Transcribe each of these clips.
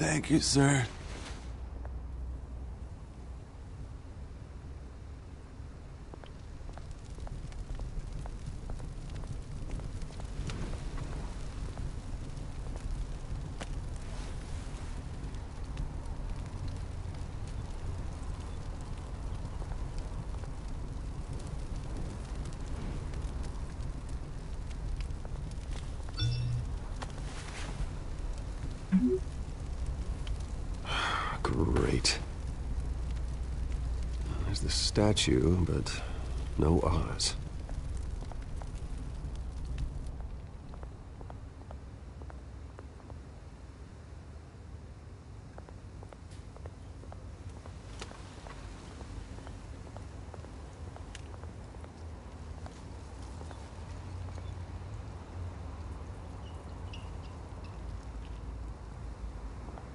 Thank you, sir. Great. There's the statue, but no Oz.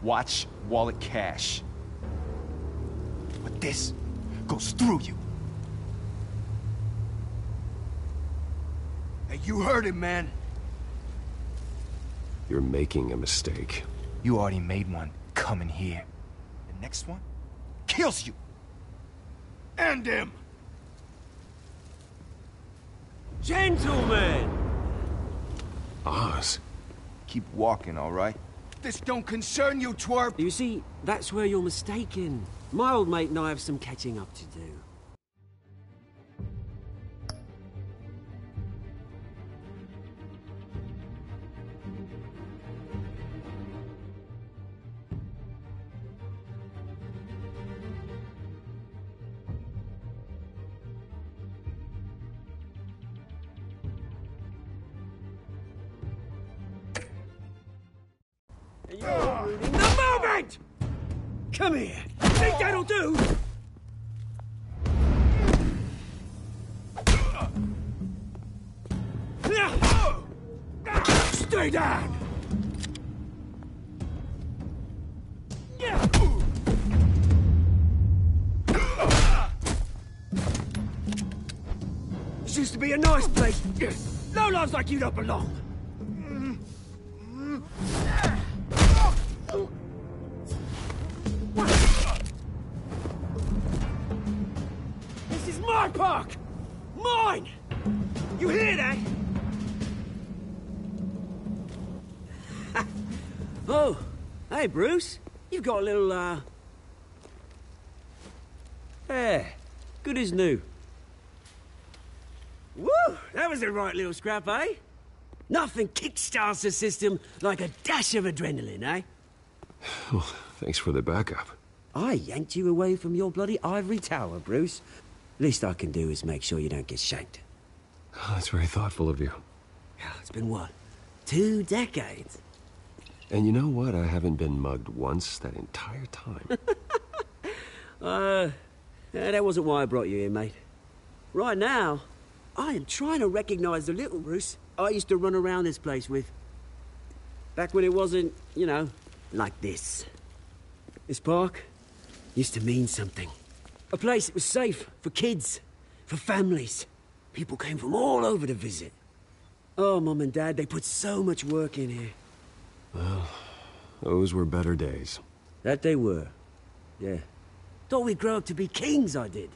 Watch wallet cash. But this goes through you. Hey, you heard him, man. You're making a mistake. You already made one coming here. The next one kills you. End him! Gentlemen! Oz? Keep walking, all right? This don't concern you, twerp! You see, that's where you're mistaken. My old mate and I have some catching up to do. You're ruining the moment! Come here! Think that'll do? Stay down! This used to be a nice place. Lowlifes like you don't belong. This is my park! Mine! You hear that? Oh, hey, Bruce. You've got a little, Yeah, good as new. Woo! That was a right little scrap, eh? Nothing kickstarts the system like a dash of adrenaline, eh? Well, thanks for the backup. I yanked you away from your bloody ivory tower, Bruce. Least I can do is make sure you don't get shanked. Oh, that's very thoughtful of you. It's been what? 2 decades? And you know what? I haven't been mugged once that entire time. That wasn't why I brought you here, mate. Right now, I am trying to recognize the little Bruce I used to run around this place with. Back when it wasn't, you know, like this. This park used to mean something. A place that was safe for kids, for families. People came from all over to visit. Oh, Mum and Dad, they put so much work in here. Well, those were better days. That they were. Yeah. Thought we'd grow up to be kings, I did.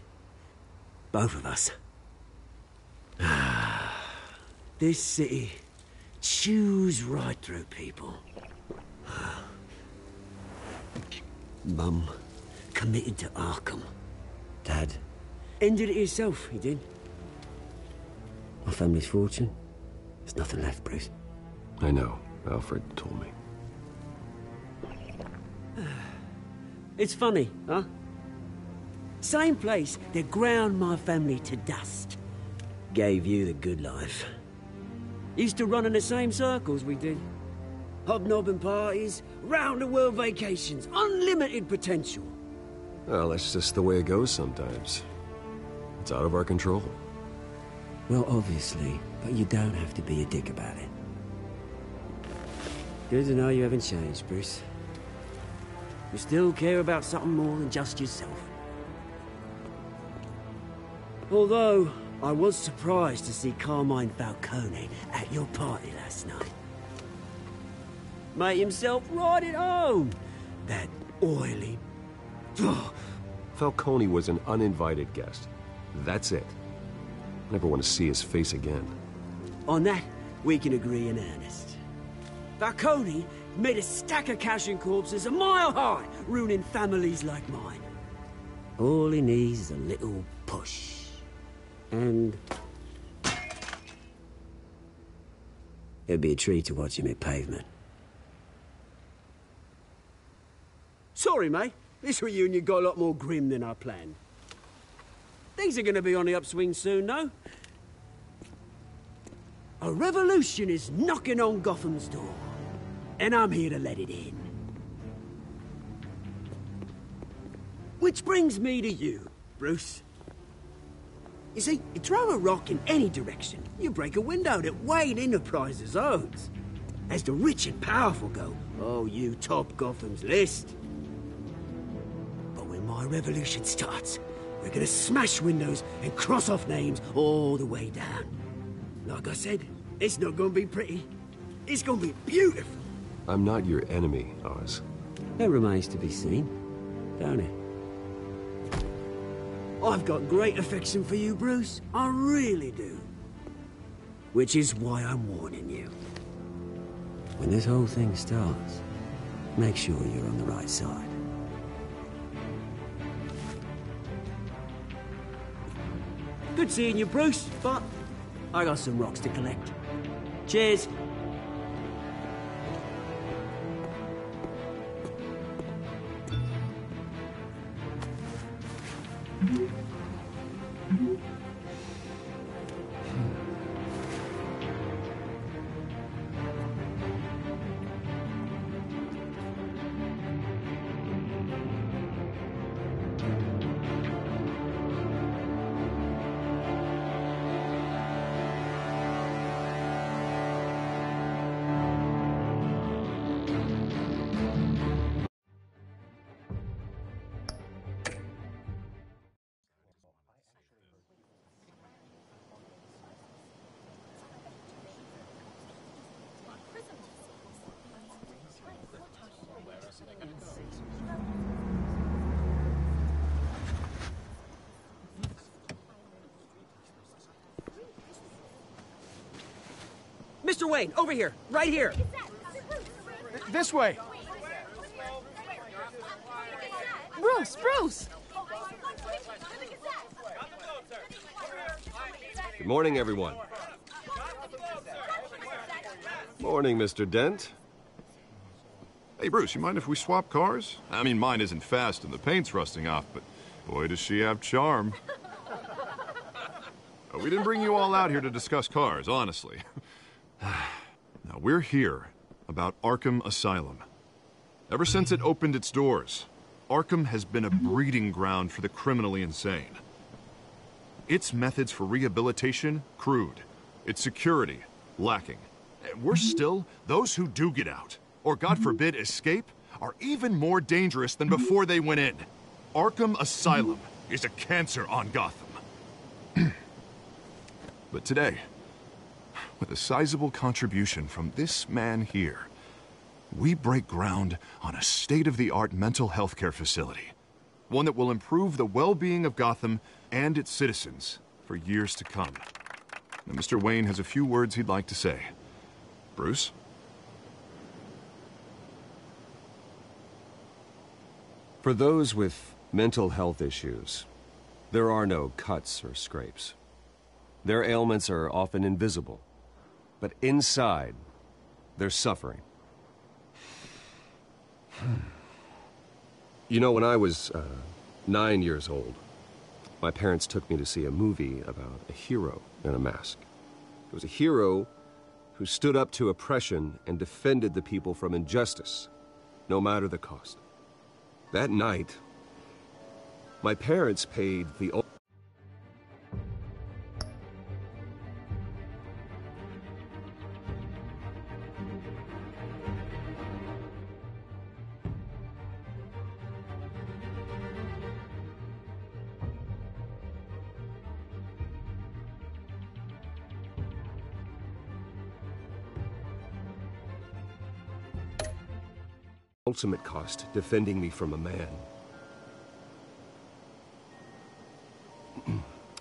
Both of us. This city chews right through people. Mum committed to Arkham. Dad ended it himself, he did. My family's fortune. There's nothing left, Bruce. I know. Alfred told me. It's funny, huh? Same place that ground my family to dust. Gave you the good life. Used to run in the same circles we did. Hobnobbing parties, round-the-world vacations, unlimited potential. Well, that's just the way it goes sometimes. It's out of our control. Well, obviously, but you don't have to be a dick about it. Good to know you haven't changed, Bruce. You still care about something more than just yourself. Although, I was surprised to see Carmine Falcone at your party last night. Made himself right at home. That oily... Ugh. Falcone was an uninvited guest. That's it. Never want to see his face again. On that, we can agree in earnest. Falcone made a stack of cash and corpses a mile high, ruining families like mine. All he needs is a little push. And... it'd be a treat to watch him hit pavement. Sorry, mate. This reunion got a lot more grim than I planned. Things are gonna be on the upswing soon, though. A revolution is knocking on Gotham's door, and I'm here to let it in. Which brings me to you, Bruce. You see, you throw a rock in any direction, you break a window that Wayne Enterprises owns. As the rich and powerful go, oh, you top Gotham's list. But when my revolution starts, we're gonna smash windows and cross off names all the way down. Like I said, it's not gonna be pretty. It's gonna be beautiful. I'm not your enemy, Oz. That remains to be seen, don't it? I've got great affection for you, Bruce. I really do. Which is why I'm warning you. When this whole thing starts, make sure you're on the right side. Good seeing you, Bruce, but I got some rocks to collect. Cheers. Mr. Wayne, over here, right here. This way. Bruce! Good morning, everyone. Morning, Mr. Dent. Hey, Bruce, you mind if we swap cars? I mean, mine isn't fast and the paint's rusting off, but boy, does she have charm. We didn't bring you all out here to discuss cars, honestly. Now, we're here about Arkham Asylum. Ever since it opened its doors, Arkham has been a breeding ground for the criminally insane. Its methods for rehabilitation, crude. Its security, lacking. And worse still, those who do get out, or God forbid escape, are even more dangerous than before they went in. Arkham Asylum is a cancer on Gotham. But today, with a sizable contribution from this man here, we break ground on a state-of-the-art mental health care facility. One that will improve the well-being of Gotham and its citizens for years to come. Now, Mr. Wayne has a few words he'd like to say. Bruce? For those with mental health issues, there are no cuts or scrapes. Their ailments are often invisible, but inside, they're suffering. You know, when I was 9 years old, my parents took me to see a movie about a hero in a mask. It was a hero who stood up to oppression and defended the people from injustice, no matter the cost. That night, my parents paid the ultimate cost defending me from a man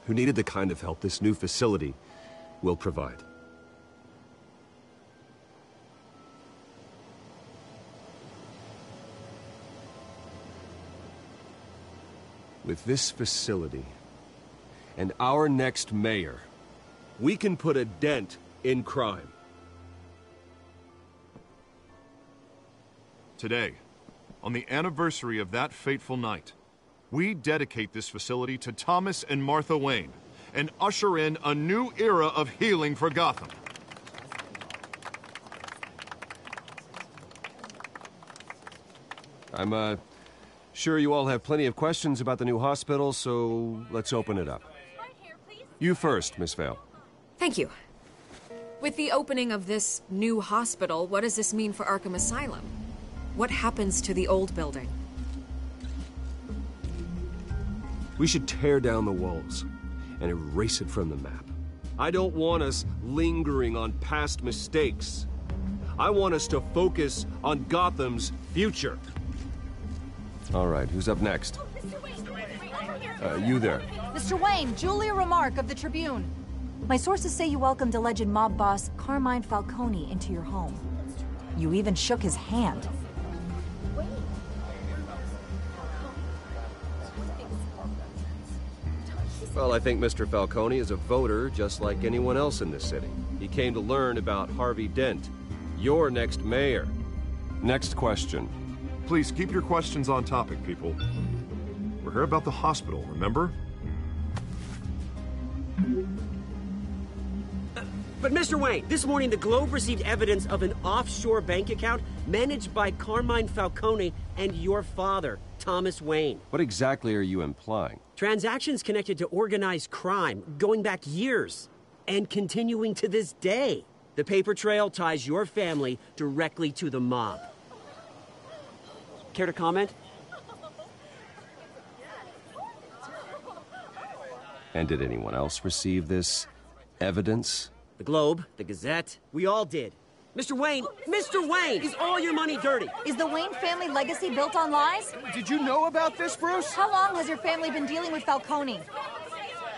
who needed the kind of help this new facility will provide. With this facility and our next mayor, we can put a dent in crime. Today, on the anniversary of that fateful night, we dedicate this facility to Thomas and Martha Wayne and usher in a new era of healing for Gotham. I'm, sure you all have plenty of questions about the new hospital, so let's open it up. You first, Miss Vale. Thank you. With the opening of this new hospital, what does this mean for Arkham Asylum? What happens to the old building? We should tear down the walls and erase it from the map. I don't want us lingering on past mistakes. I want us to focus on Gotham's future. All right, who's up next? You there. Mr. Wayne, Julia Remark of the Tribune. My sources say you welcomed alleged mob boss Carmine Falcone into your home. You even shook his hand. Well, I think Mr. Falcone is a voter just like anyone else in this city. He came to learn about Harvey Dent, your next mayor. Next question. Please keep your questions on topic, people. We're here about the hospital, remember? But Mr. Wayne, this morning the Globe received evidence of an offshore bank account managed by Carmine Falcone and your father, Thomas Wayne. What exactly are you implying? Transactions connected to organized crime going back years and continuing to this day. The paper trail ties your family directly to the mob. Care to comment? And did anyone else receive this evidence? The Globe, the Gazette, we all did. Mr. Wayne, is all your money dirty? Is the Wayne family legacy built on lies? Did you know about this, Bruce? How long has your family been dealing with Falcone?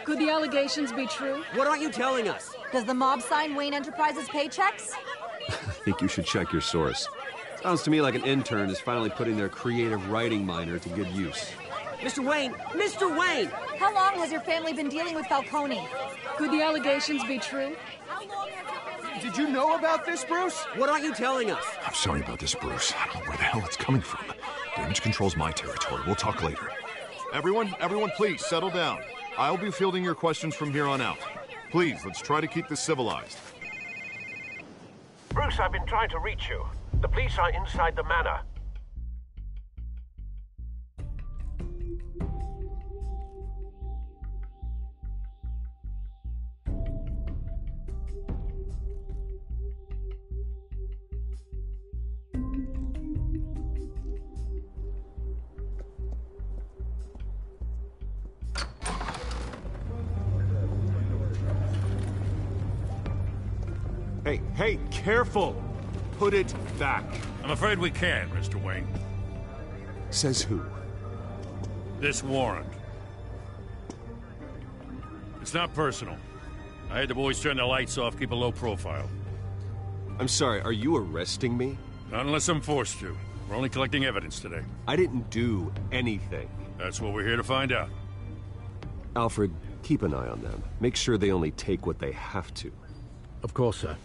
Could the allegations be true? What aren't you telling us? Does the mob sign Wayne Enterprises paychecks? I think you should check your source. Sounds to me like an intern is finally putting their creative writing minor to good use. Mr. Wayne! How long has your family been dealing with Falcone? Could the allegations be true? Did you know about this, Bruce? What aren't you telling us? I'm sorry about this, Bruce. I don't know where the hell it's coming from. Damage control's my territory. We'll talk later. Everyone, please settle down. I'll be fielding your questions from here on out. Please, let's try to keep this civilized. Bruce, I've been trying to reach you. The police are inside the manor. Hey, careful! Put it back. I'm afraid we can't, Mr. Wayne. Says who? This warrant. It's not personal. I had the boys turn the lights off, keep a low profile. I'm sorry, are you arresting me? Not unless I'm forced to. We're only collecting evidence today. I didn't do anything. That's what we're here to find out. Alfred, keep an eye on them. Make sure they only take what they have to. Of course, sir.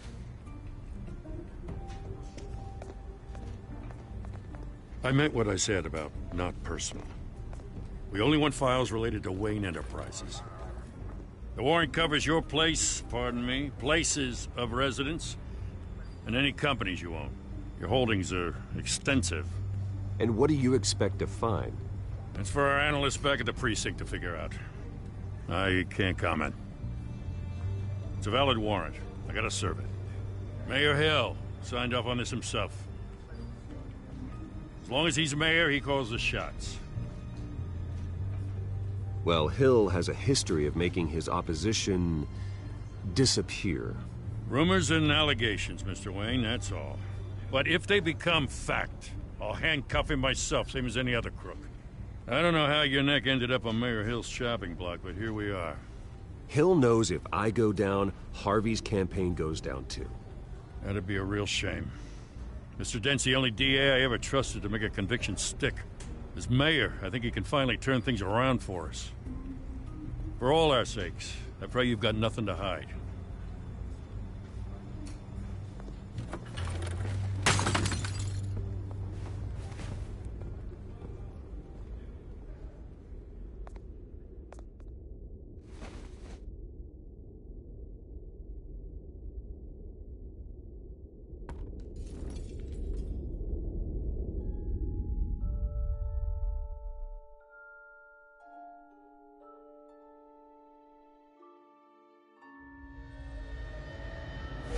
I meant what I said about not personal. We only want files related to Wayne Enterprises. The warrant covers your place, pardon me, places of residence, and any companies you own. Your holdings are extensive. And what do you expect to find? That's for our analysts back at the precinct to figure out. I can't comment. It's a valid warrant. I gotta serve it. Mayor Hill signed off on this himself. As long as he's mayor, he calls the shots. Well, Hill has a history of making his opposition disappear. Rumors and allegations, Mr. Wayne, that's all. But if they become fact, I'll handcuff him myself, same as any other crook. I don't know how your neck ended up on Mayor Hill's shopping block, but here we are. Hill knows if I go down, Harvey's campaign goes down too. That'd be a real shame. Mr. Dent's the only DA I ever trusted to make a conviction stick. As mayor, I think he can finally turn things around for us. For all our sakes, I pray you've got nothing to hide.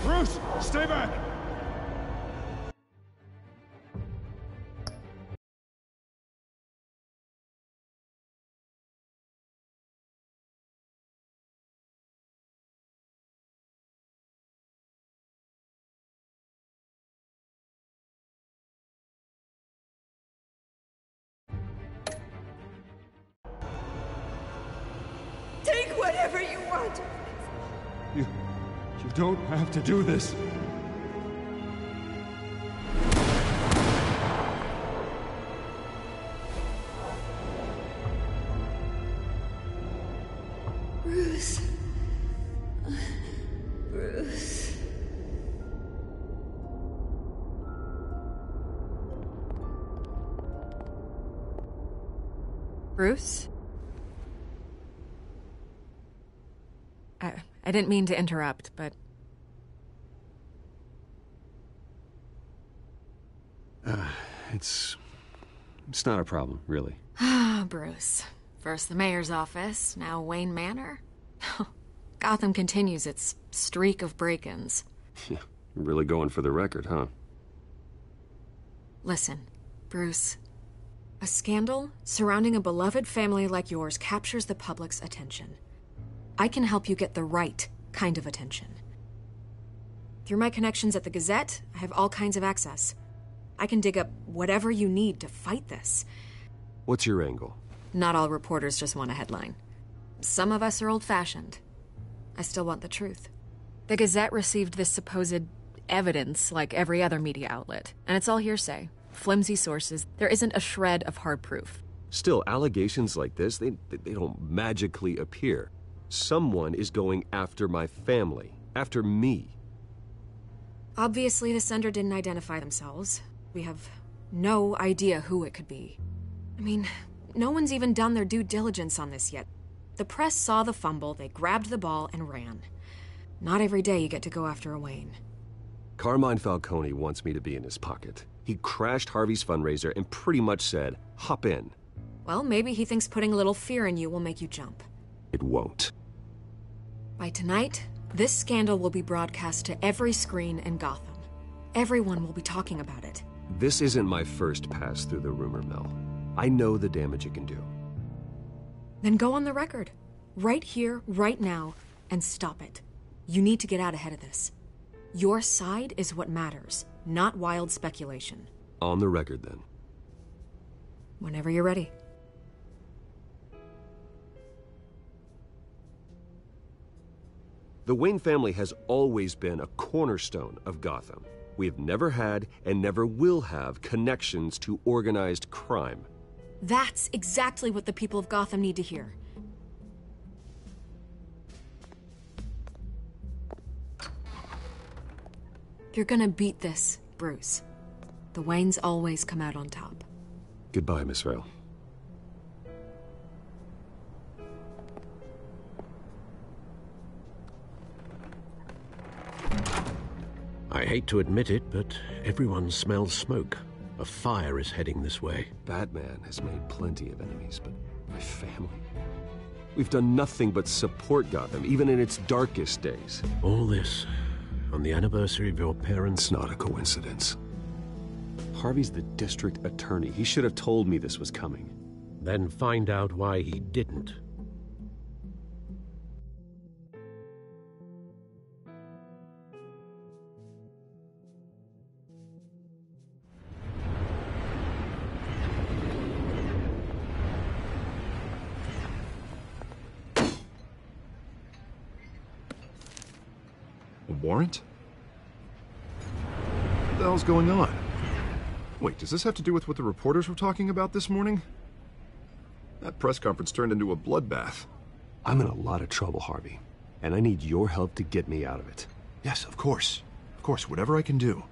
Bruce, stay back! Take whatever you want. You don't have to do this. Bruce. Bruce. Bruce? I didn't mean to interrupt, but... It's not a problem, really. Ah, Bruce. First the mayor's office, now Wayne Manor. Gotham continues its streak of break-ins. Yeah, you're really going for the record, huh? Listen, Bruce. A scandal surrounding a beloved family like yours captures the public's attention. I can help you get the right kind of attention. Through my connections at the Gazette, I have all kinds of access. I can dig up whatever you need to fight this. What's your angle? Not all reporters just want a headline. Some of us are old-fashioned. I still want the truth. The Gazette received this supposed evidence like every other media outlet, and it's all hearsay. Flimsy sources. There isn't a shred of hard proof. Still, allegations like this, they don't magically appear. Someone is going after my family, after me. Obviously, the sender didn't identify themselves. We have no idea who it could be. I mean, no one's even done their due diligence on this yet. The press saw the fumble, they grabbed the ball and ran. Not every day you get to go after a Wayne. Carmine Falcone wants me to be in his pocket. He crashed Harvey's fundraiser and pretty much said, hop in. Well, maybe he thinks putting a little fear in you will make you jump. It won't. By tonight, this scandal will be broadcast to every screen in Gotham. Everyone will be talking about it. This isn't my first pass through the rumor mill. I know the damage it can do. Then go on the record. Right here, right now, and stop it. You need to get out ahead of this. Your side is what matters, not wild speculation. On the record, then. Whenever you're ready. The Wayne family has always been a cornerstone of Gotham. We have never had and never will have connections to organized crime. That's exactly what the people of Gotham need to hear. You're gonna beat this, Bruce. The Waynes always come out on top. Goodbye, Miss Vale. I hate to admit it, but everyone smells smoke. A fire is heading this way. Batman has made plenty of enemies, but my family... We've done nothing but support Gotham, even in its darkest days. All this on the anniversary of your parents'... It's not a coincidence. Harvey's the district attorney. He should have told me this was coming. Then find out why he didn't. warrant? What the hell's going on? Wait, does this have to do with what the reporters were talking about this morning? That press conference turned into a bloodbath. I'm in a lot of trouble, Harvey, and I need your help to get me out of it. Yes, of course. Of course, whatever I can do.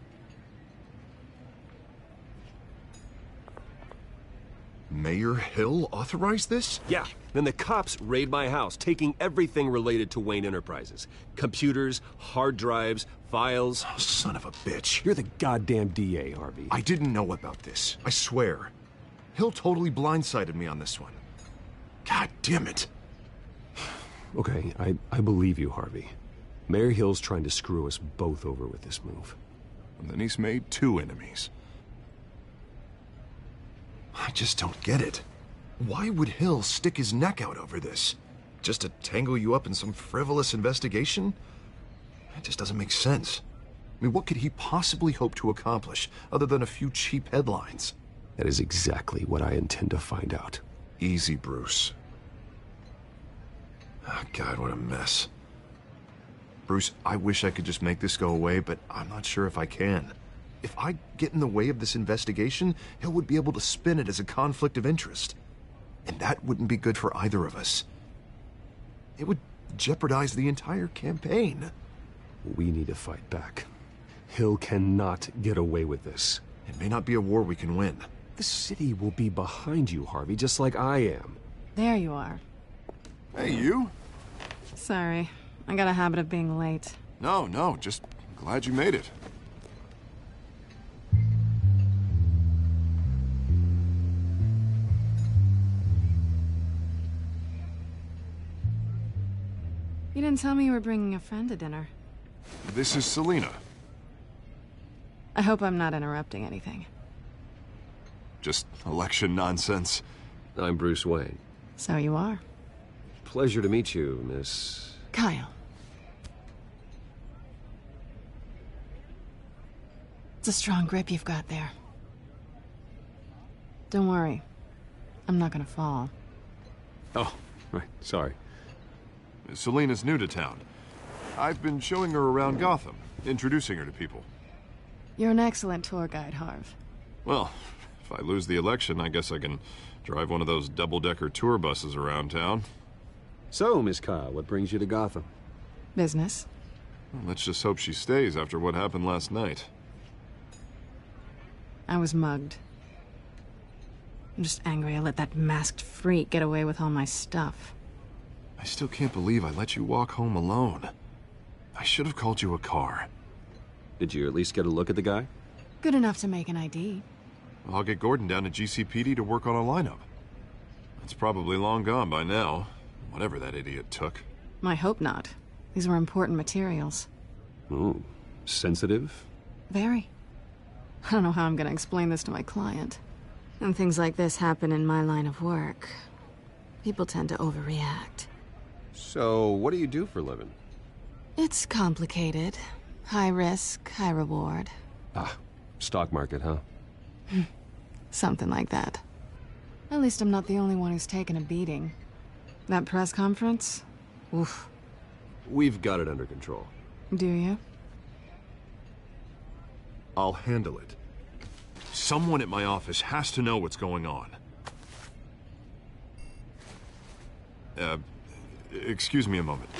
Mayor Hill authorized this? Yeah, then the cops raid my house, taking everything related to Wayne Enterprises. Computers, hard drives, files. Oh, son of a bitch. You're the goddamn DA, Harvey. I didn't know about this. I swear. Hill totally blindsided me on this one. God damn it. Okay, I believe you, Harvey. Mayor Hill's trying to screw us both over with this move. And then he's made 2 enemies. I just don't get it. Why would Hill stick his neck out over this? Just to tangle you up in some frivolous investigation? It just doesn't make sense. I mean, what could he possibly hope to accomplish other than a few cheap headlines? That is exactly what I intend to find out. Easy, Bruce. Oh, God, what a mess. Bruce, I wish I could just make this go away, but I'm not sure if I can. If I get in the way of this investigation, Hill would be able to spin it as a conflict of interest. And that wouldn't be good for either of us. It would jeopardize the entire campaign. We need to fight back. Hill cannot get away with this. It may not be a war we can win. The city will be behind you, Harvey, just like I am. There you are. Hey, you? Sorry. I got a habit of being late. No, just glad you made it. You didn't tell me you were bringing a friend to dinner. This is Selina. I hope I'm not interrupting anything. Just election nonsense. I'm Bruce Wayne. So you are. Pleasure to meet you, Miss... Kyle. It's a strong grip you've got there. Don't worry. I'm not gonna fall. Oh, right, sorry. Selina's new to town. I've been showing her around Gotham, introducing her to people. You're an excellent tour guide, Harv. Well, if I lose the election, I guess I can drive one of those double-decker tour buses around town. So, Miss Kyle, what brings you to Gotham? Business. Well, let's just hope she stays after what happened last night. I was mugged. I'm just angry I let that masked freak get away with all my stuff. I still can't believe I let you walk home alone. I should have called you a car. Did you at least get a look at the guy? Good enough to make an ID. I'll get Gordon down to GCPD to work on a lineup. It's probably long gone by now, whatever that idiot took. I hope not. These were important materials. Ooh, sensitive? Very. I don't know how I'm gonna explain this to my client. When things like this happen in my line of work, people tend to overreact. So, what do you do for a living? It's complicated. High risk, high reward. Ah, stock market, huh? Something like that. At least I'm not the only one who's taken a beating. That press conference? Oof. We've got it under control. Do you? I'll handle it. Someone at my office has to know what's going on. Excuse me a moment.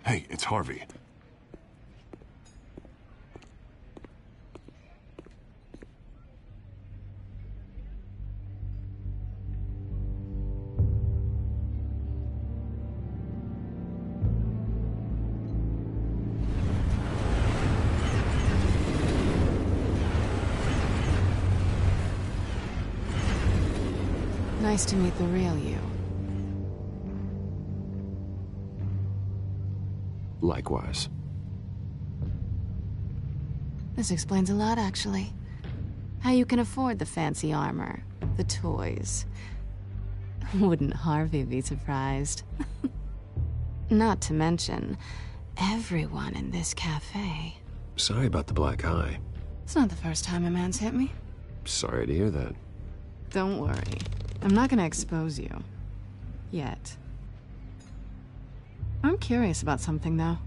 Hey, it's Harvey. Nice to meet the real you. Likewise. This explains a lot, actually. How you can afford the fancy armor, the toys. Wouldn't Harvey be surprised? Not to mention, everyone in this cafe. Sorry about the black eye. It's not the first time a man's hit me. Sorry to hear that. Don't worry. I'm not gonna expose you. Yet. I'm curious about something, though.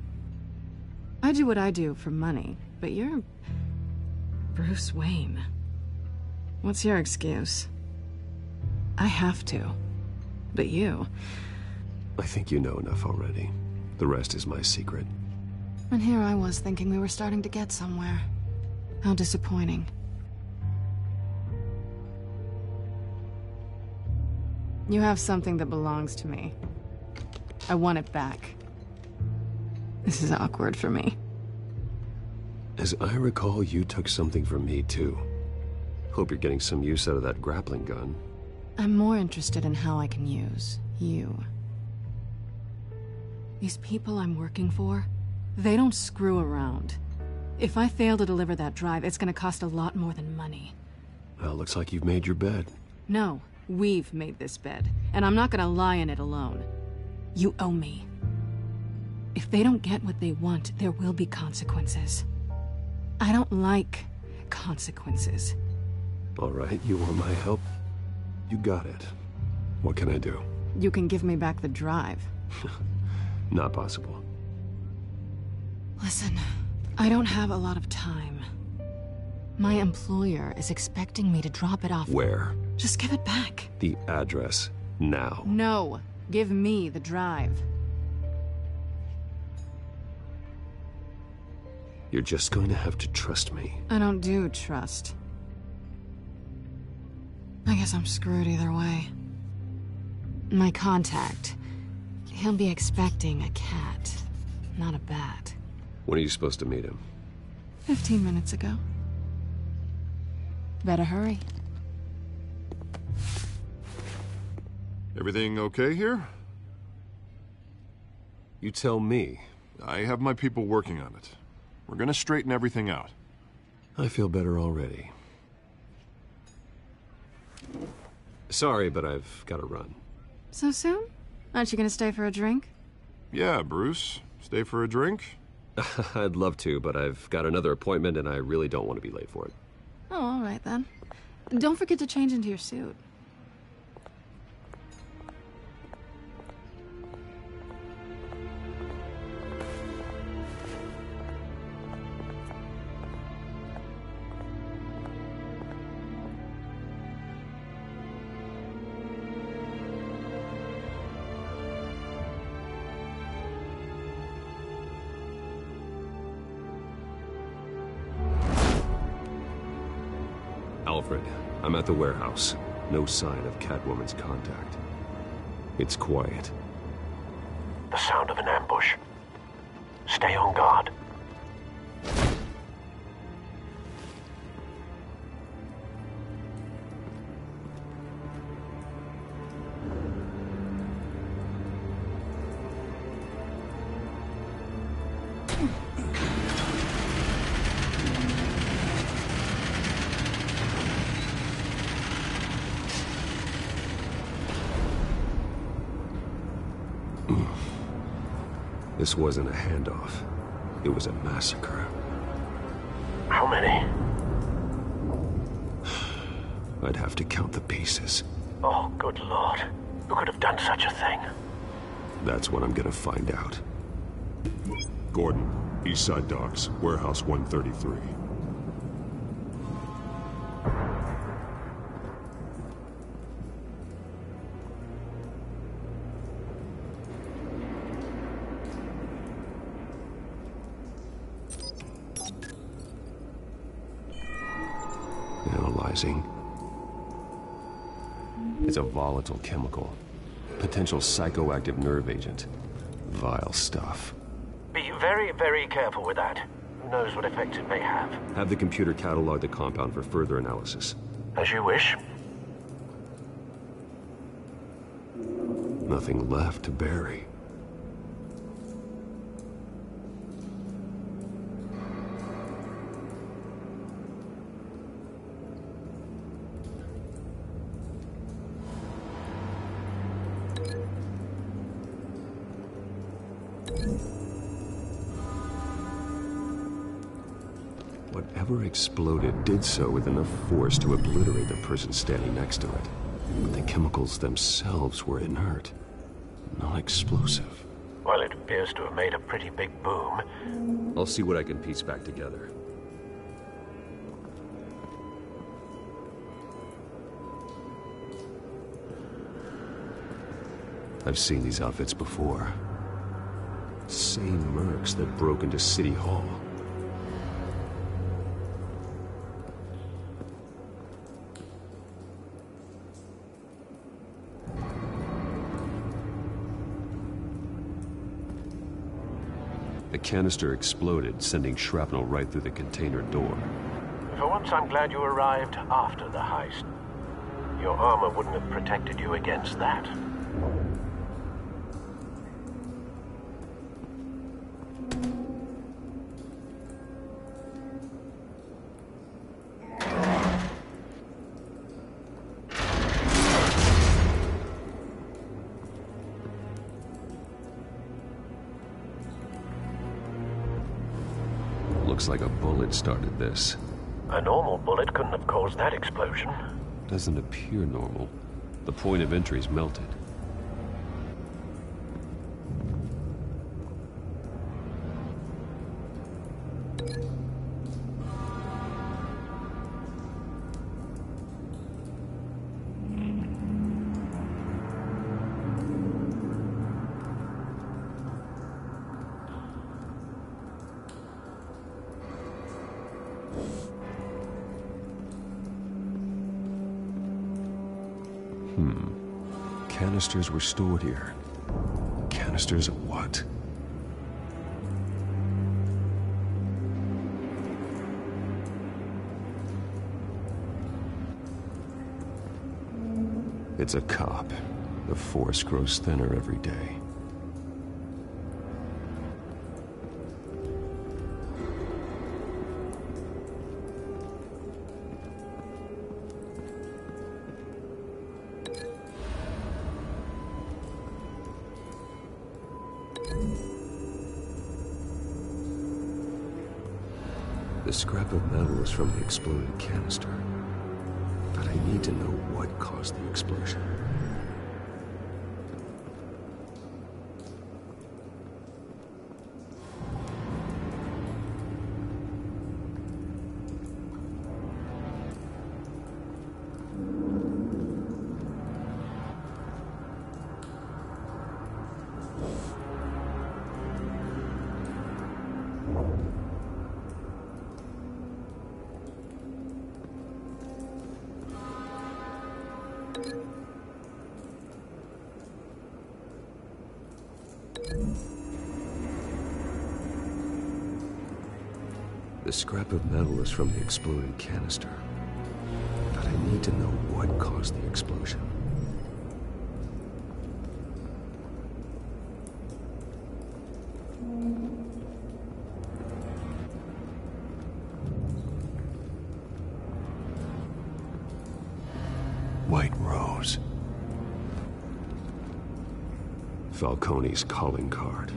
I do what I do for money, but you're Bruce Wayne. What's your excuse? I have to. But you... I think you know enough already. The rest is my secret. And here I was thinking we were starting to get somewhere. How disappointing. You have something that belongs to me. I want it back. This is awkward for me. As I recall, you took something from me, too. Hope you're getting some use out of that grappling gun. I'm more interested in how I can use you. These people I'm working for, they don't screw around. If I fail to deliver that drive, it's gonna cost a lot more than money. Well, looks like you've made your bed. No, we've made this bed, and I'm not gonna lie in it alone. You owe me. If they don't get what they want, there will be consequences. I don't like consequences. All right, you want my help? You got it. What can I do? You can give me back the drive. Not possible. Listen, I don't have a lot of time. My employer is expecting me to drop it off. Where? Just give it back. The address, now. No, give me the drive. You're just going to have to trust me. I don't do trust. I guess I'm screwed either way. My contact, he'll be expecting a cat, not a bat. When are you supposed to meet him? 15 minutes ago. Better hurry. Everything okay here? You tell me. I have my people working on it. We're gonna straighten everything out. I feel better already. Sorry, but I've got to run. So soon? Aren't you gonna stay for a drink? Yeah, Bruce. Stay for a drink? I'd love to, but I've got another appointment and I really don't want to be late for it. Oh, all right then. Don't forget to change into your suit. Alfred, I'm at the warehouse. No sign of Catwoman's contact. It's quiet. The sound of an ambush. Stay on guard. This wasn't a handoff. It was a massacre. How many? I'd have to count the pieces. Oh, good Lord. Who could have done such a thing? That's what I'm gonna find out. Gordon, Eastside Docks, Warehouse 133. Analyzing. It's a volatile chemical. Potential psychoactive nerve agent. Vile stuff. Be very, very careful with that. Who knows what effect it may have. Have the computer catalog the compound for further analysis. As you wish. Nothing left to bury. Whatever exploded did so with enough force to obliterate the person standing next to it. But the chemicals themselves were inert, non-explosive. Well, it appears to have made a pretty big boom. I'll see what I can piece back together. I've seen these outfits before. Same mercs that broke into City Hall. The canister exploded, sending shrapnel right through the container door. For once, I'm glad you arrived after the heist. Your armor wouldn't have protected you against that. Looks like a bullet started this. A normal bullet couldn't have caused that explosion. Doesn't appear normal. The point of entry's melted. Canisters were stored here. Canisters of what? It's a cop. The force grows thinner every day. The scrap of metal is from the exploded canister. But I need to know what caused the explosion. The scrap of metal is from the exploded canister. But I need to know what caused the explosion. White Rose. Falcone's calling card.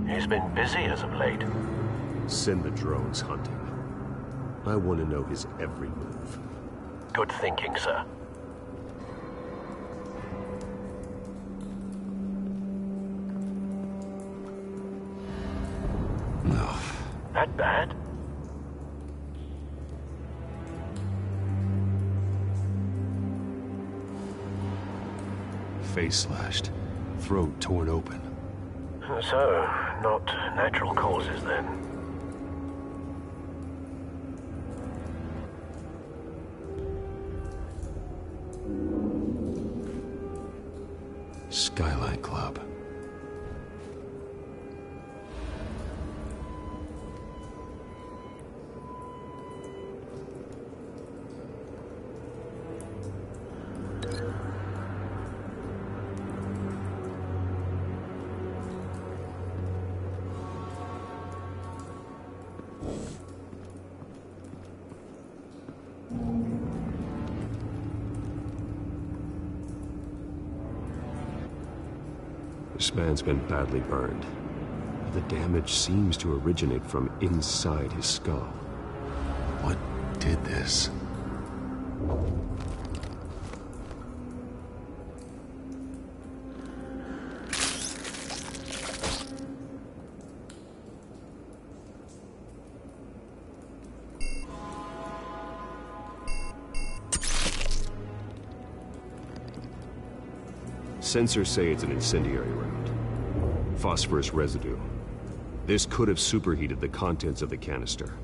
He's been busy as of late. Send the drones hunting. I want to know his every move. Good thinking, sir. No. That bad? Face slashed. Throat torn open. So, not natural causes then. Skyline Club. This man's been badly burned. The damage seems to originate from inside his skull. What did this? Sensors say it's an incendiary round. Phosphorus residue. This could have superheated the contents of the canister,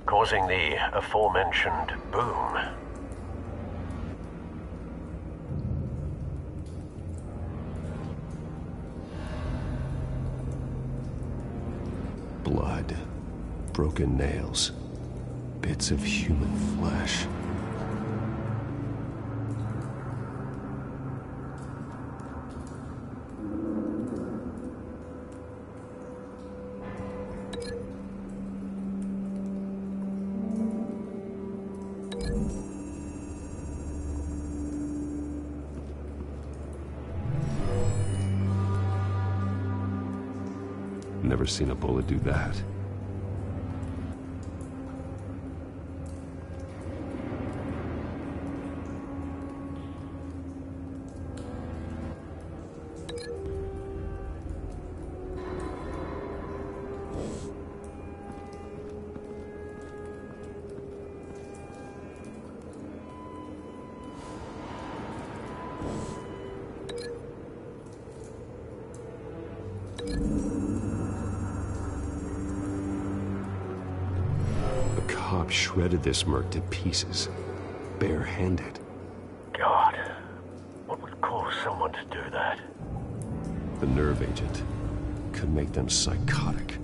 causing the aforementioned boom. Blood, broken nails, bits of human flesh. Never seen a bullet do that. Cop shredded this merc to pieces, bare-handed. God, what would cause someone to do that? The nerve agent could make them psychotic.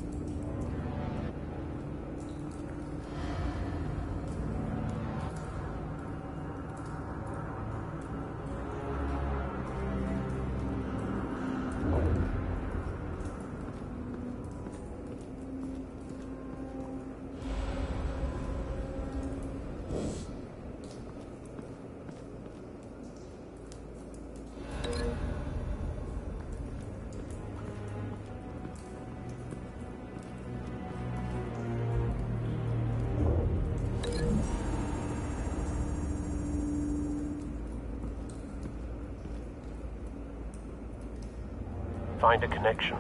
Find a connection.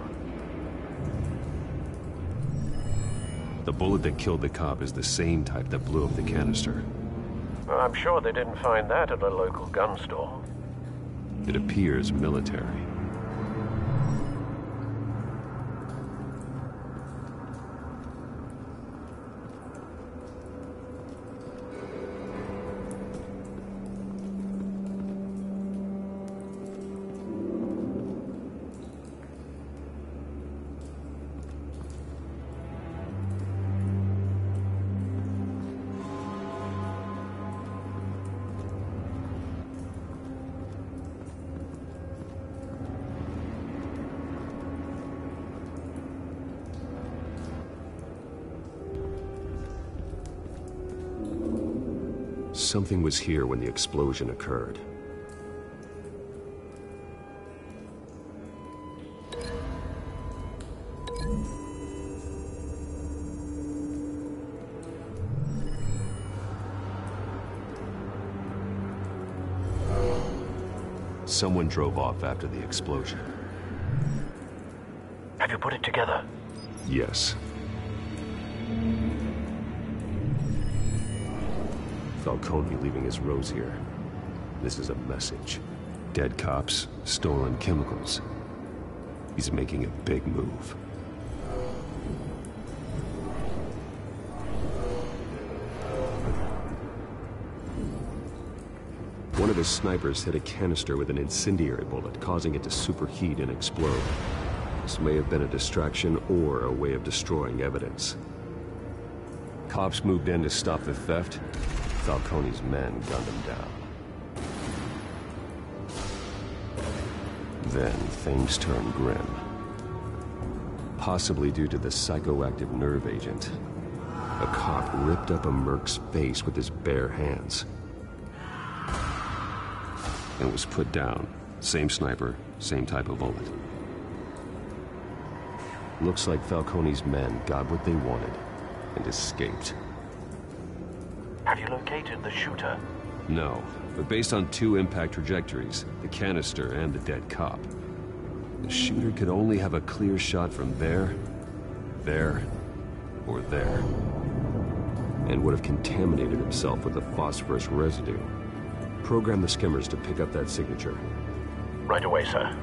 The bullet that killed the cop is the same type that blew up the canister. Well, I'm sure they didn't find that at a local gun store. It appears military. Something was here when the explosion occurred. Someone drove off after the explosion. Have you put it together? Yes. Falcone leaving his rose here. This is a message. Dead cops, stolen chemicals. He's making a big move. One of his snipers hit a canister with an incendiary bullet, causing it to superheat and explode. This may have been a distraction or a way of destroying evidence. Cops moved in to stop the theft. Falcone's men gunned him down. Then things turned grim. Possibly due to the psychoactive nerve agent. A cop ripped up a merc's face with his bare hands. And was put down. Same sniper, same type of bullet. Looks like Falcone's men got what they wanted and escaped. Have you located the shooter? No, but based on two impact trajectories, the canister and the dead cop, the shooter could only have a clear shot from there, or there, and would have contaminated himself with the phosphorus residue. Program the skimmers to pick up that signature. Right away, sir.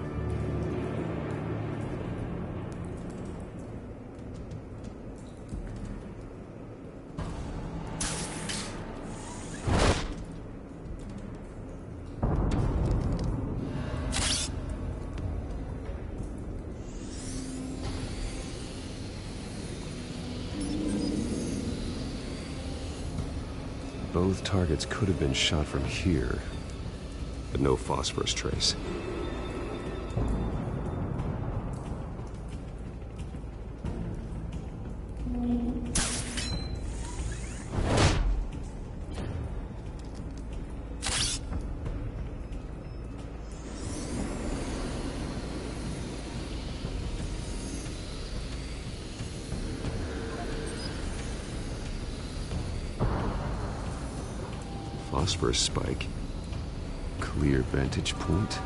Both targets could have been shot from here, but no phosphorus trace. Phosphorus spike. Clear vantage point.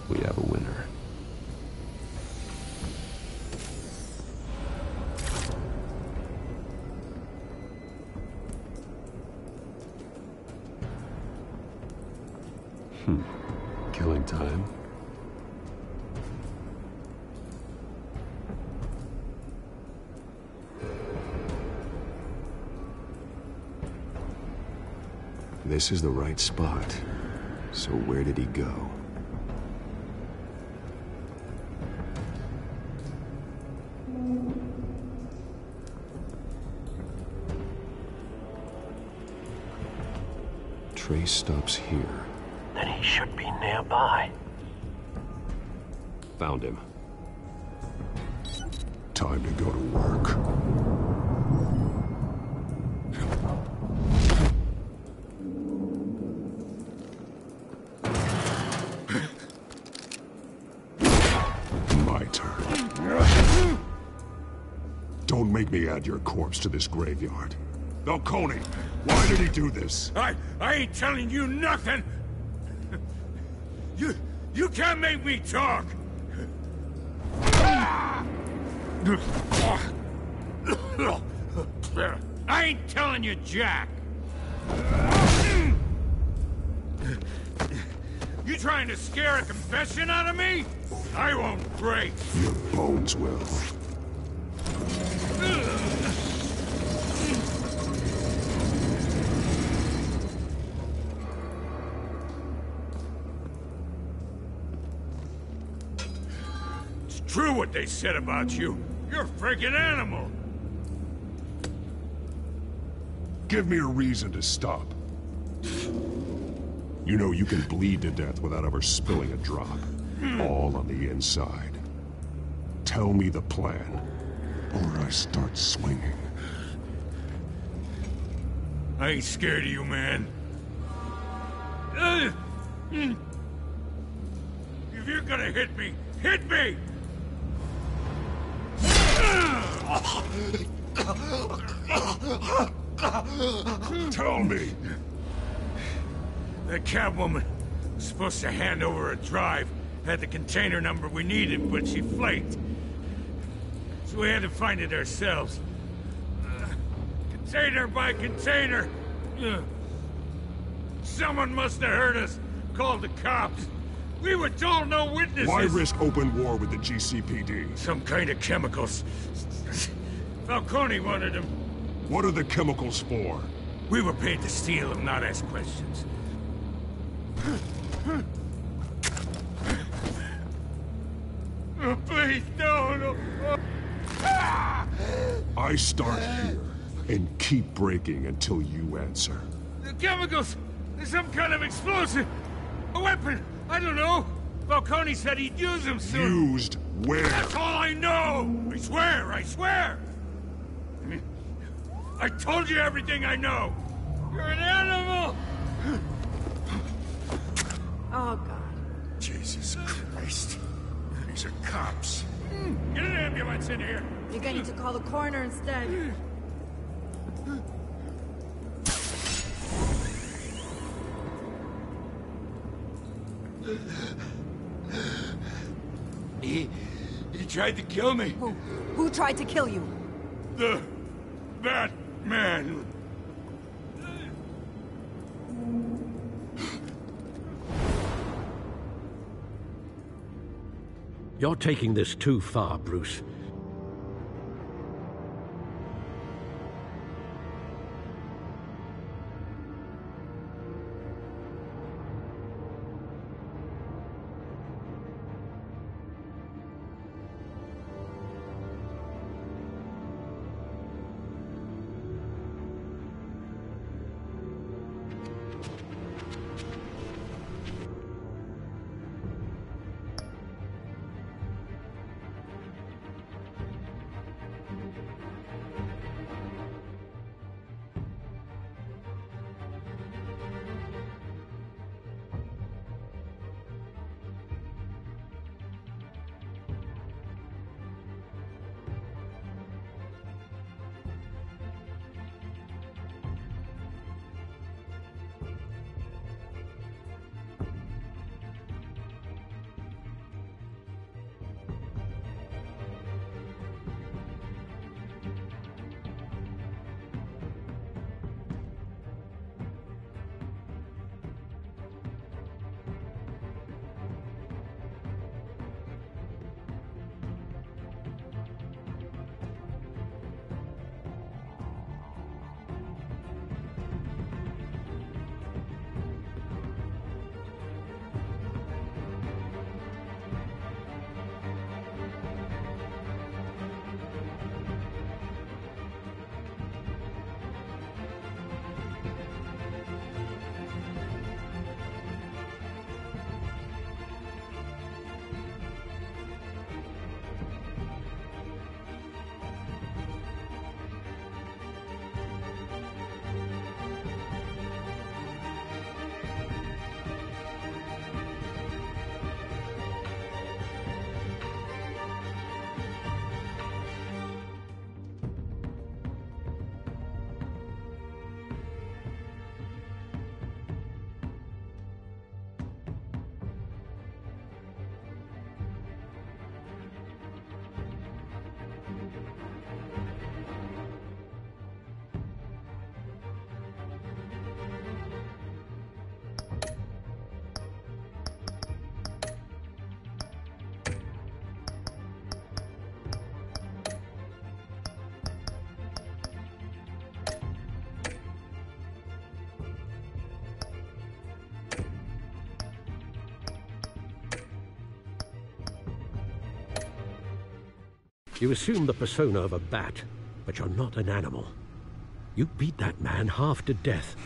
We have a winner. Killing time. This is the right spot. So where did he go? Trace stops here. Then he should be nearby. Found him. Time to go to work. Don't make me add your corpse to this graveyard. Falcone, why did he do this? I ain't telling you nothing! You can't make me talk! I ain't telling you jack! You trying to scare a confession out of me? I won't break! Your bones will. It's true what they said about you. You're a freaking animal. Give me a reason to stop. You know you can bleed to death without ever spilling a drop. All on the inside. Tell me the plan, or I start swinging. I ain't scared of you, man. If you're gonna hit me, hit me! Tell me! That Catwoman was supposed to hand over a drive, had the container number we needed, but she flaked. So we had to find it ourselves. Container by container. Someone must have heard us, called the cops. We were told no witnesses. Why risk open war with the GCPD? Some kind of chemicals. Falcone wanted them. What are the chemicals for? We were paid to steal them, not ask questions. Oh, please, no. I start here and keep breaking until you answer. The chemicals! There's some kind of explosive! A weapon! I don't know! Falcone said he'd use them soon! Used where? That's all I know! I swear! I told you everything I know! You're an animal! Oh, God. Jesus Christ. These are cops. Get an ambulance in here! You're gonna need to call the coroner instead. He tried to kill me. Who tried to kill you? The Batman. You're taking this too far, Bruce. You assume the persona of a bat, but you're not an animal. You beat that man half to death.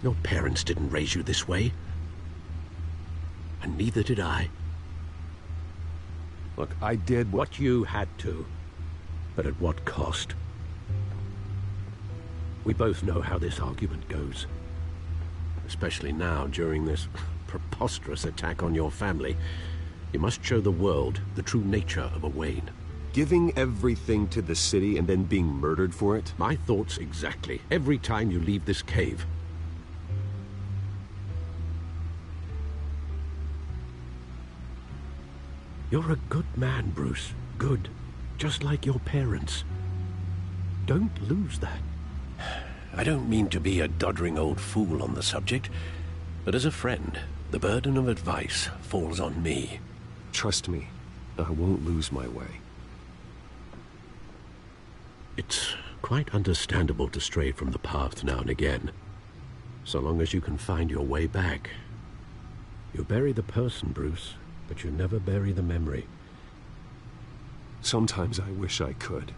Your parents didn't raise you this way. And neither did I. Look, I did what you had to. But at what cost? We both know how this argument goes. Especially now, during this preposterous attack on your family. You must show the world the true nature of a Wayne. Giving everything to the city and then being murdered for it? My thoughts exactly. Every time you leave this cave. You're a good man, Bruce. Good. Just like your parents. Don't lose that. I don't mean to be a doddering old fool on the subject, but as a friend, the burden of advice falls on me. Trust me, I won't lose my way. It's quite understandable to stray from the path now and again, so long as you can find your way back. You bury the person, Bruce, but you never bury the memory. Sometimes I wish I could.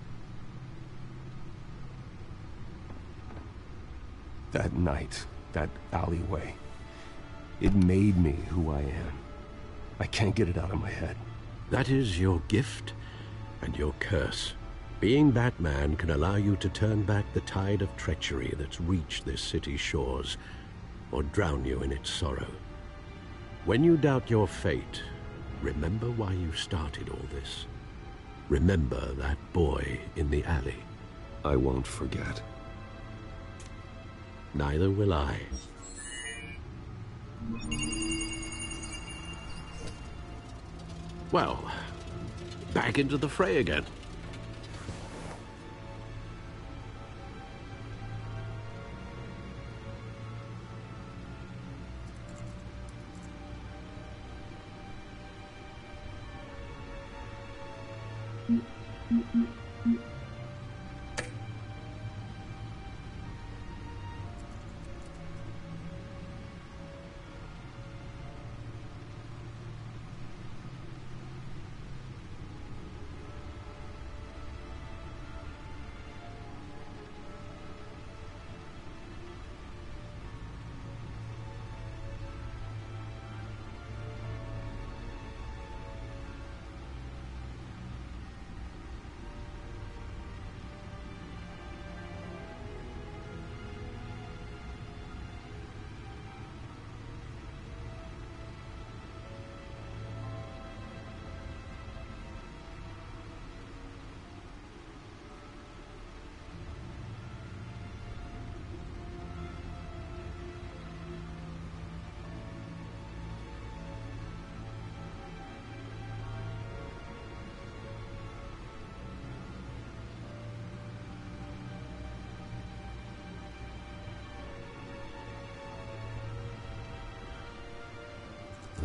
That night, that alleyway, it made me who I am. I can't get it out of my head. That is your gift and your curse. Being Batman can allow you to turn back the tide of treachery that's reached this city's shores, or drown you in its sorrow. When you doubt your fate, remember why you started all this. Remember that boy in the alley. I won't forget. Neither will I. Well, back into the fray again.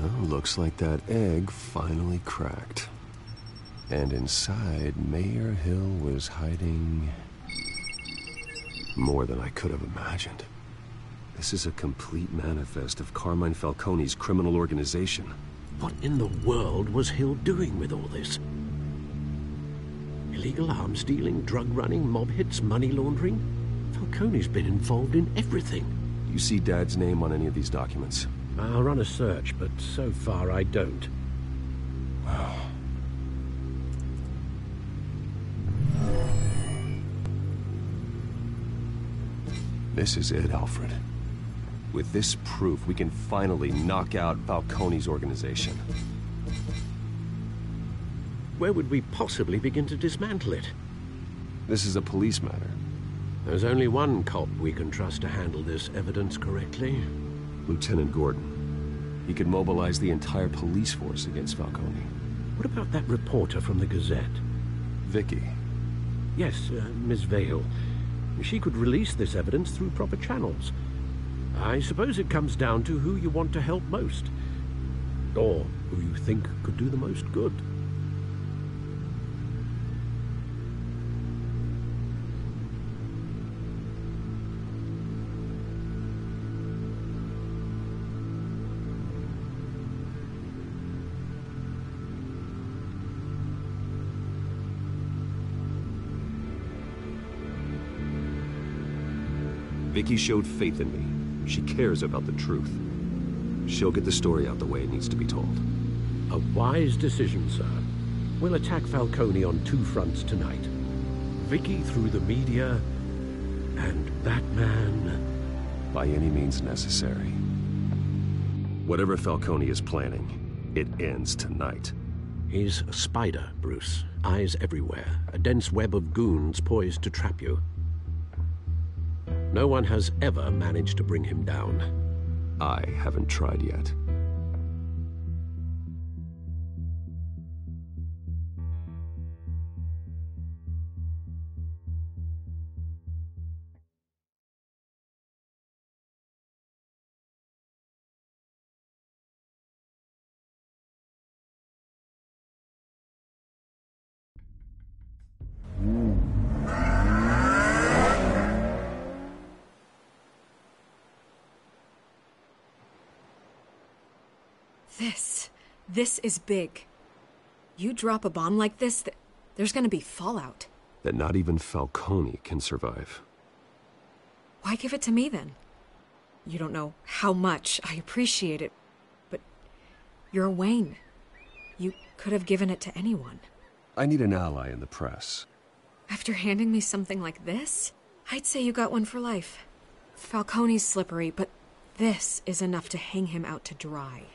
Well, looks like that egg finally cracked. And inside, Mayor Hill was hiding more than I could have imagined. This is a complete manifest of Carmine Falcone's criminal organization. What in the world was Hill doing with all this? Illegal arms dealing, drug running, mob hits, money laundering? Falcone's been involved in everything. You see Dad's name on any of these documents? I'll run a search, but so far I don't. Wow. This is it, Alfred. With this proof, we can finally knock out Falcone's organization. Where would we possibly begin to dismantle it? This is a police matter. There's only one cop we can trust to handle this evidence correctly. Lieutenant Gordon. He could mobilize the entire police force against Falcone. What about that reporter from the Gazette? Vicky. Yes, Miss Vale. She could release this evidence through proper channels. I suppose it comes down to who you want to help most. Or who you think could do the most good. Vicky showed faith in me. She cares about the truth. She'll get the story out the way it needs to be told. A wise decision, sir. We'll attack Falcone on two fronts tonight. Vicky through the media, and Batman... by any means necessary. Whatever Falcone is planning, it ends tonight. He's a spider, Bruce. Eyes everywhere. A dense web of goons poised to trap you. No one has ever managed to bring him down. I haven't tried yet. This is big. You drop a bomb like this, there's gonna be fallout. That not even Falcone can survive. Why give it to me, then? You don't know how much I appreciate it, but you're Wayne. You could have given it to anyone. I need an ally in the press. After handing me something like this, I'd say you got one for life. Falcone's slippery, but this is enough to hang him out to dry.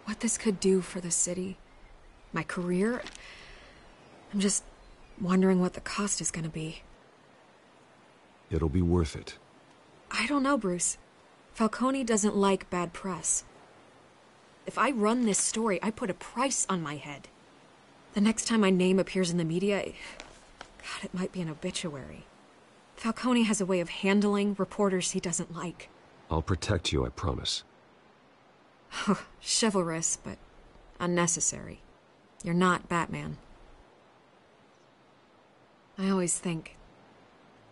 What this could do for the city, my career, I'm just wondering what the cost is going to be. It'll be worth it. I don't know, Bruce. Falcone doesn't like bad press. If I run this story, I put a price on my head. The next time my name appears in the media, God, it might be an obituary. Falcone has a way of handling reporters he doesn't like. I'll protect you, I promise. Oh, chivalrous, but Unnecessary. You're not Batman. I always think,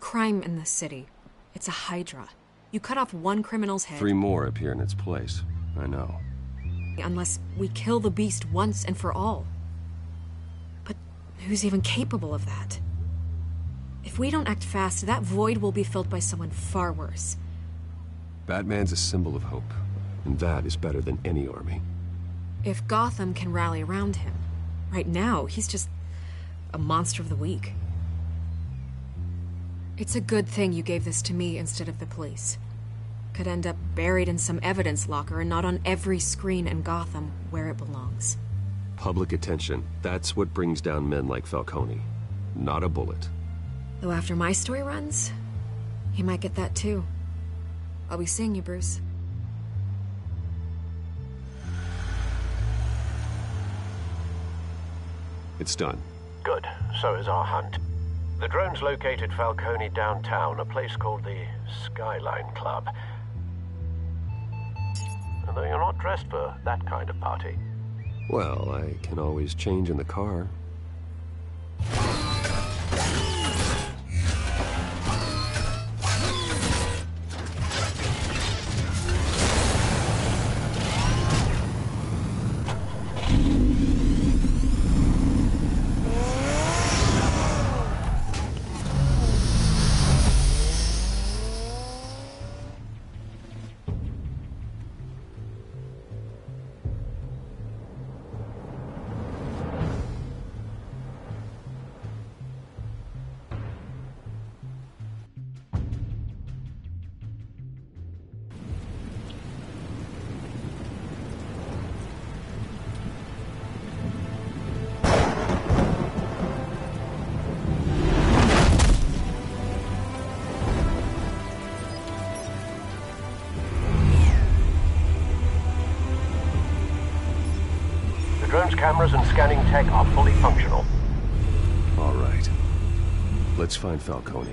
crime in this city, it's a hydra. You cut off one criminal's head... 3 more appear in its place. I know. Unless we kill the beast once and for all. But who's even capable of that? If we don't act fast, that void will be filled by someone far worse. Batman's a symbol of hope, and that is better than any army. If Gotham can rally around him, right now, he's just a monster of the week. It's a good thing you gave this to me instead of the police. Could end up buried in some evidence locker and not on every screen in Gotham where it belongs. Public attention, that's what brings down men like Falcone. Not a bullet. Though after my story runs, he might get that too. I'll be seeing you, Bruce. It's done. Good. So is our hunt. The drones located Falcone downtown, a place called the Skyline Club. Although you're not dressed for that kind of party. Well, I can always change in the car. Drone's cameras and scanning tech are fully functional. All right. Let's find Falcone.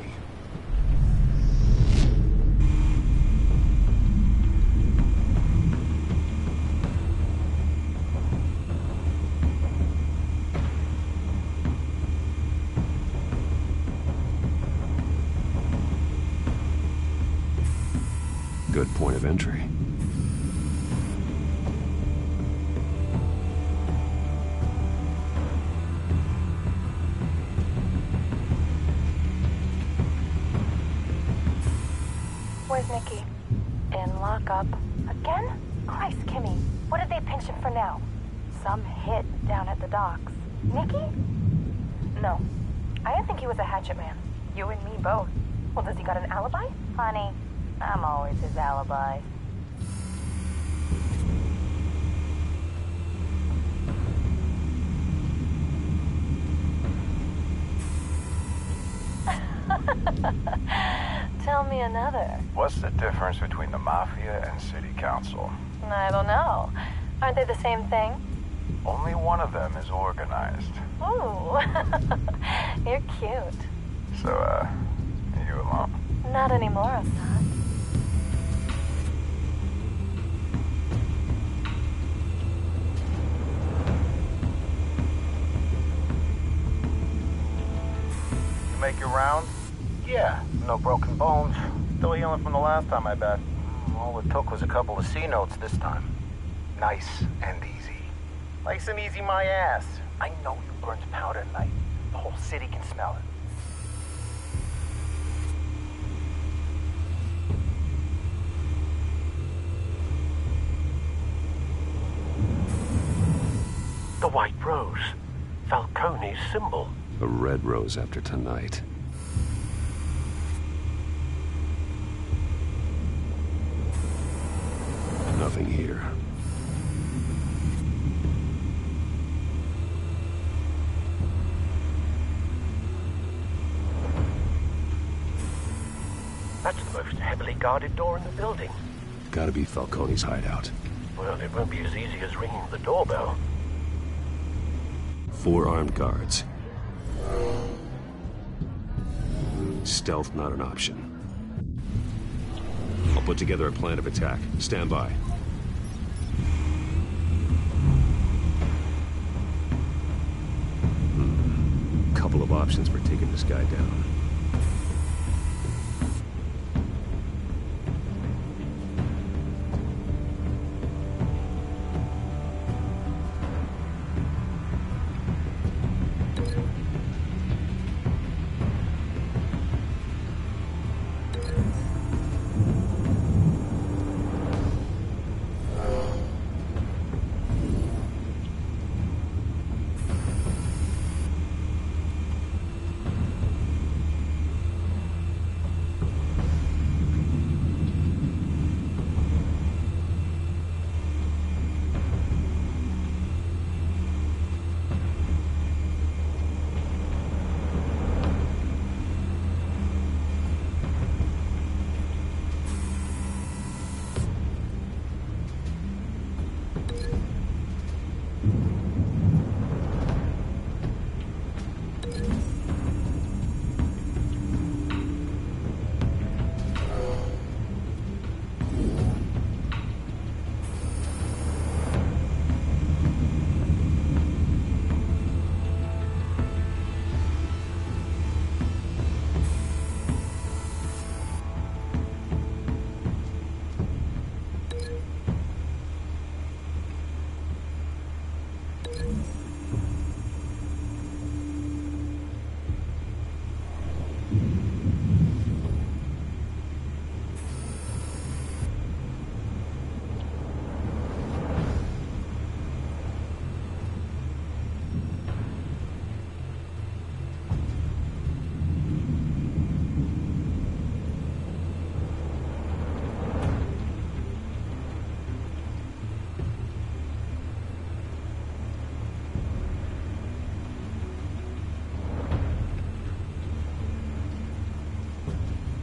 Good point of entry. Where's Nicky? In lockup. Again? Christ, Kimmy. What did they pinch him for now? Some hit down at the docks. Nicky? No. I didn't think he was a hatchet man. You and me both. Well, does he got an alibi? Honey, I'm always his alibi. Tell me another. What's the difference between the Mafia and City Council? I don't know. Aren't they the same thing? Only one of them is organized. Ooh. You're cute. So, you alone? Not anymore, Assad. You make your rounds? Yeah, no broken bones. Still healing from the last time, I bet. All it took was a couple of C notes this time. Nice and easy. Nice and easy my ass. I know you burned powder at night. The whole city can smell it. The white rose. Falcone's symbol. A red rose after tonight. Nothing here. That's the most heavily guarded door in the building. Gotta be Falcone's hideout. Well, it won't be as easy as ringing the doorbell. 4 armed guards. Stealth not an option. I'll put together a plan of attack. Stand by. options for taking this guy down.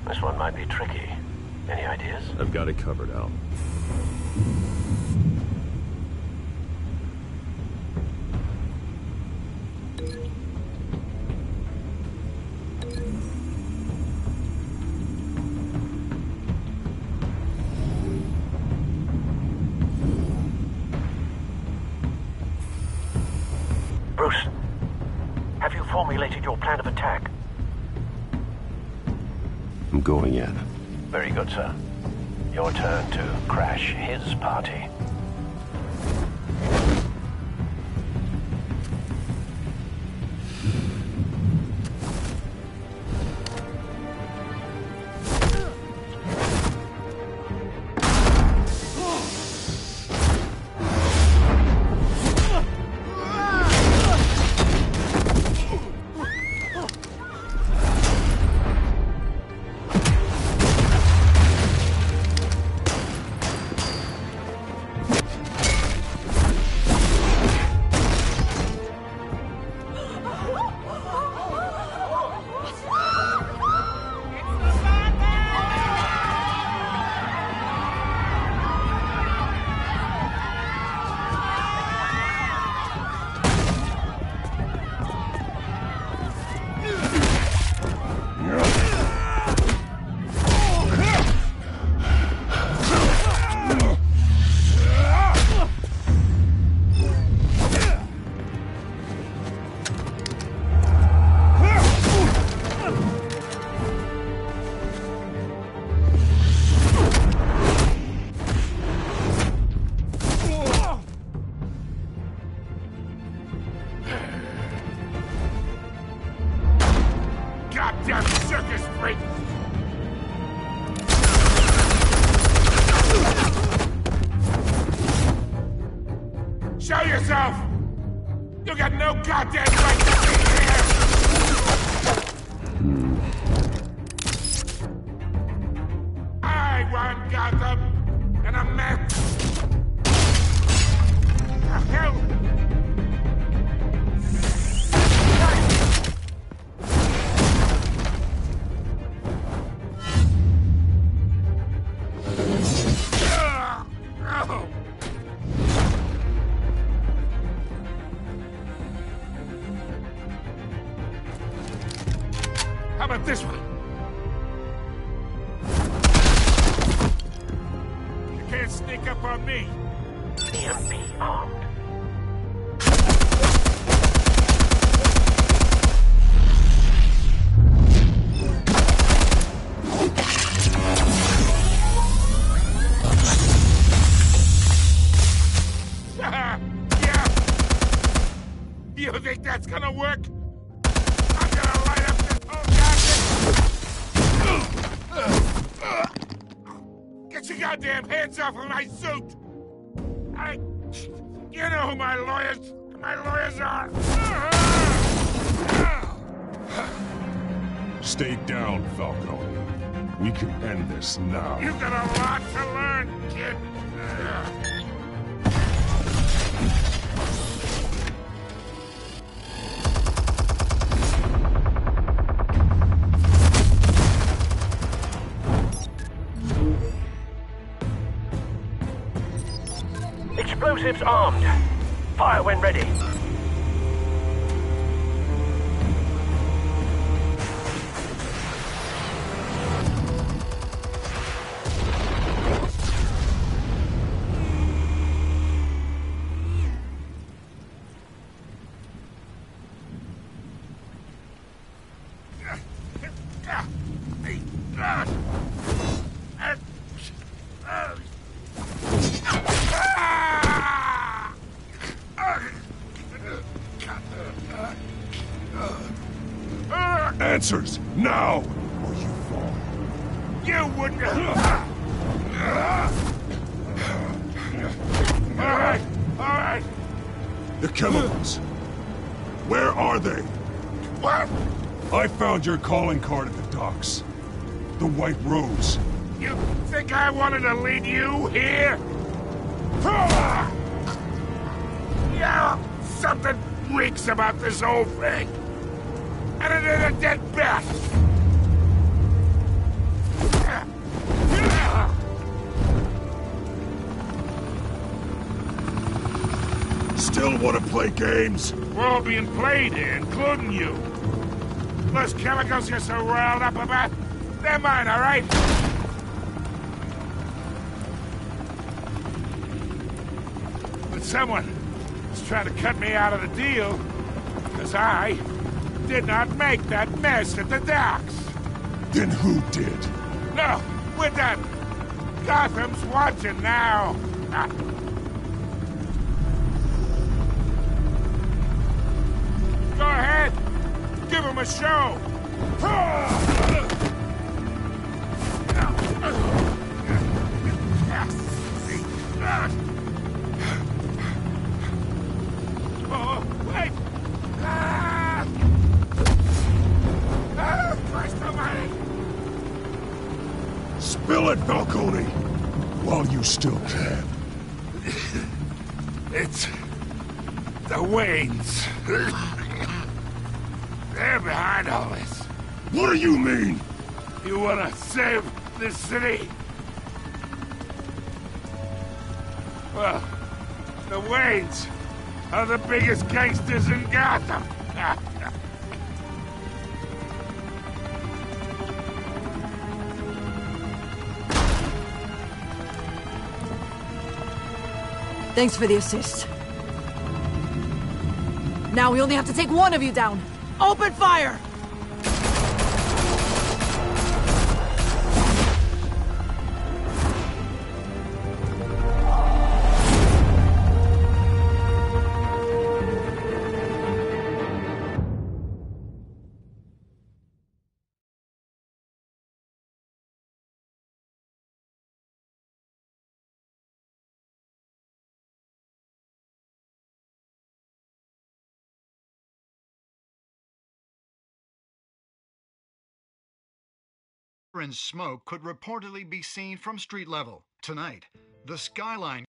This one might be tricky. Any ideas? I've got it covered, Al. Bruce, have you formulated your plan of attack? I'm going in. Very good, sir. Your turn to crash his party. Goddamn circus freak! Show yourself! You got no goddamn right to be here! I want Gotham, and a man. The hell? How about this one? You can't sneak up on me. EMP armed. You think that's gonna work? I'm gonna light up this whole goddamn... Get your goddamn hands off of my suit! You know who my lawyers are! Stay down, Falcone. We can end this now. You've got a lot to learn, kid. Explosives armed. Fire when ready. Answers, now! Or you fall. You wouldn't... All right. The chemicals. Where are they? What? I found your calling card at the docks. The White Rose. You think I wanted to lead you here? Yeah, something reeks about this whole thing. And it is a dead bat. Still want to play games? We're all being played here, including you. Those chemicals you're so riled up about, they're mine, all right? But someone is trying to cut me out of the deal, because I did not make that mess at the docks. Then who did? No, we're done. Gotham's watching now. Go ahead. Give him a show. Oh, wait. Christ almighty. Spill it, Falcone! While you still can. It's... the Waynes. They're behind all this. What do you mean? You wanna save this city? Well, the Waynes are the biggest gangsters in Gotham. Thanks for the assist. Now we only have to take one of you down. Open fire! And smoke could reportedly be seen from street level. Tonight, the skyline